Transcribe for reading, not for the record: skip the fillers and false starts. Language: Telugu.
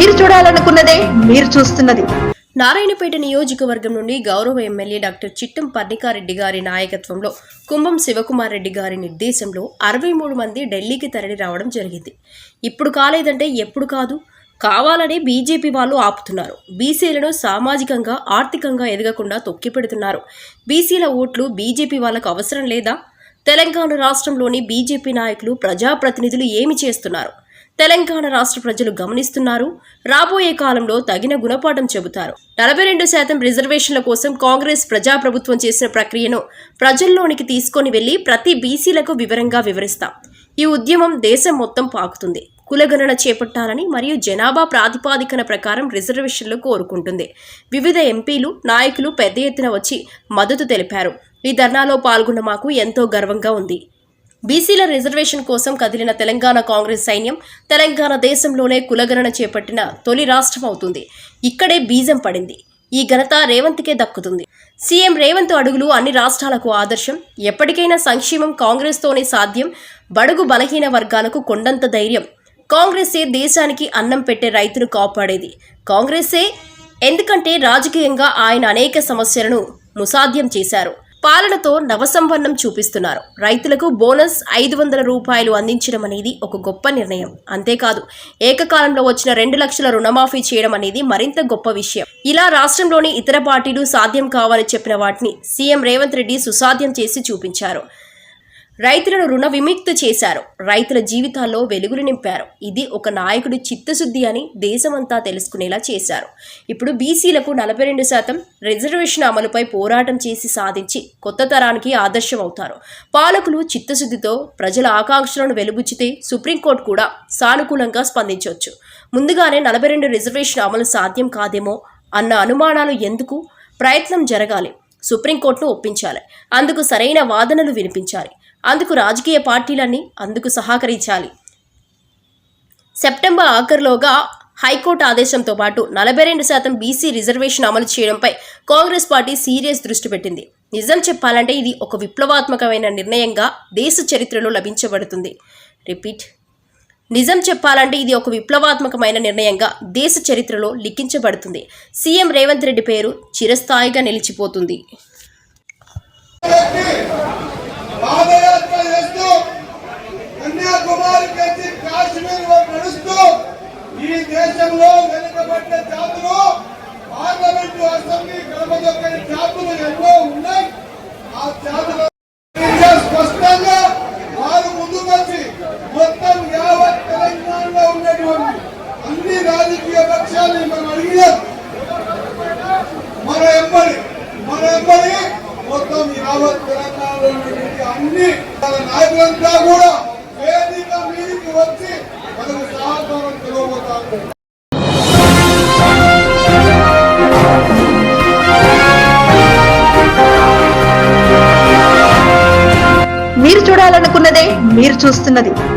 మీరు చూడాలనుకున్నదే మీరు చూస్తున్నది. నారాయణపేట నియోజకవర్గం నుండి గౌరవ ఎమ్మెల్యే డాక్టర్ చిట్టం పర్ణికారెడ్డి గారి నాయకత్వంలో కుంభం శివకుమార్ రెడ్డి గారి నిర్దేశంలో 63 మంది ఢిల్లీకి తరలి రావడం జరిగింది. ఇప్పుడు కాలేదంటే ఎప్పుడు కాదు, కావాలని బీజేపీ వాళ్ళు ఆపుతున్నారు. బీసీలను సామాజికంగా ఆర్థికంగా ఎదగకుండా తొక్కిపెడుతున్నారు. బీసీల ఓట్లు బీజేపీ వాళ్ళకు అవసరం లేదా? తెలంగాణ రాష్ట్రంలోని బీజేపీ నాయకులు ప్రజాప్రతినిధులు ఏమి చేస్తున్నారు? తెలంగాణ రాష్ట్ర ప్రజలు గమనిస్తున్నారు. రాబోయే కాలంలో తగిన గుణపాఠం చెబుతారు. 42% రిజర్వేషన్ల కోసం కాంగ్రెస్ ప్రజాప్రభుత్వం చేసిన ప్రక్రియను ప్రజల్లోనికి తీసుకొని వెళ్లి ప్రతి బీసీలకు వివరంగా వివరిస్తాం. ఈ ఉద్యమం దేశం మొత్తం పాకుతుంది. కులగణన చేపట్టాలని మరియు జనాభా ప్రాతిపాదికన ప్రకారం రిజర్వేషన్లు కోరుకుంటుంది. వివిధ ఎంపీలు నాయకులు పెద్ద ఎత్తున వచ్చి మద్దతు తెలిపారు. ఈ ధర్నాలో పాల్గొన్న మాకు ఎంతో గర్వంగా ఉంది. బీసీల రిజర్వేషన్ కోసం కదిలిన తెలంగాణ కాంగ్రెస్ సైన్యం తెలంగాణ దేశంలోనే కులగణన చేపట్టిన తొలి రాష్ట్రం అవుతుంది. ఇక్కడే బీజం పడింది. ఈ ఘనత రేవంత్కే దక్కుతుంది. సీఎం రేవంత్ అడుగులు అన్ని రాష్ట్రాలకు ఆదర్శం. ఎప్పటికైనా సంక్షేమం కాంగ్రెస్తోనే సాధ్యం. బడుగు బలహీన వర్గాలకు కొండంత ధైర్యం. కాంగ్రెసే దేశానికి అన్నం పెట్టే రైతును కాపాడేది. కాంగ్రెసే, ఎందుకంటే రాజకీయంగా ఆయన అనేక సమస్యలను ముసాధ్యం చేశారు. పాలనతో నవసంపన్నం చూపిస్తున్నారు. రైతులకు బోనస్ 500 రూపాయలు అందించడం అనేది ఒక గొప్ప నిర్ణయం. అంతేకాదు, ఏకకాలంలో వచ్చిన 2 లక్షల రుణమాఫీ చేయడం అనేది మరింత గొప్ప విషయం. ఇలా రాష్ట్రంలోని ఇతర పార్టీలు సాధ్యం కావాలని చెప్పిన వాటిని సీఎం రేవంత్ రెడ్డి సుసాధ్యం చేసి చూపించారు. రైతులను రుణ విముక్తి చేశారు. రైతుల జీవితాల్లో వెలుగులు నింపారు. ఇది ఒక నాయకుడి చిత్తశుద్ధి అని దేశమంతా తెలుసుకునేలా చేశారు. ఇప్పుడు బీసీలకు 42% రిజర్వేషన్ అమలుపై పోరాటం చేసి సాధించి కొత్త తరానికి ఆదర్శం అవుతారు. పాలకులు చిత్తశుద్ధితో ప్రజల ఆకాంక్షలను వెలుబుచ్చితే సుప్రీంకోర్టు కూడా సానుకూలంగా స్పందించవచ్చు. ముందుగానే 42 రిజర్వేషన్ అమలు సాధ్యం కాదేమో అన్న అనుమానాలు ఎందుకు? ప్రయత్నం జరగాలి. సుప్రీంకోర్టును ఒప్పించాలి. అందుకు సరైన వాదనలు వినిపించాలి. అందుకు రాజకీయ పార్టీలన్నీ అందుకు సహకరించాలి. సెప్టెంబర్ ఆఖరులోగా హైకోర్టు ఆదేశంతో పాటు 42% బీసీ రిజర్వేషన్ అమలు చేయడంపై కాంగ్రెస్ పార్టీ సీరియస్ దృష్టి పెట్టింది. నిజం చెప్పాలంటే ఇది ఒక విప్లవాత్మకమైన నిర్ణయంగా దేశ చరిత్రలో లభించబడుతుంది. నిజం చెప్పాలంటే ఇది ఒక విప్లవాత్మకమైన నిర్ణయంగా దేశ చరిత్రలో లిఖించబడుతుంది. సీఎం రేవంత్ రెడ్డి పేరు చిరస్థాయిగా నిలిచిపోతుంది. పాదయాత్ర చేస్తూ కన్యాకుమారి నుంచి కాశ్మీర్ వరకు నడుస్తూ ఈ దేశంలో వెనుకబడ్డ జాతులు పార్లమెంటు అసెంబ్లీ గడపదొక్కని జాతులు ఎన్నో ఉన్నాయి. ఆ జాతులు స్పష్టంగా వారు ముందుకొచ్చి మొత్తం యావత్ తెలంగాణలో ఉన్నటువంటి అన్ని రాజకీయ పక్షాలని మనం అడిగినాం. మన ఎంబడి మొత్తం యావత్ తెలంగాణలో ఉన్నటువంటి అన్ని నాయకులంతా కూడా వేదిక మీదికి వచ్చి మనకు సహకారం తెలియబోతారు. మీరు చూడాలనుకున్నదే మీరు చూస్తున్నది.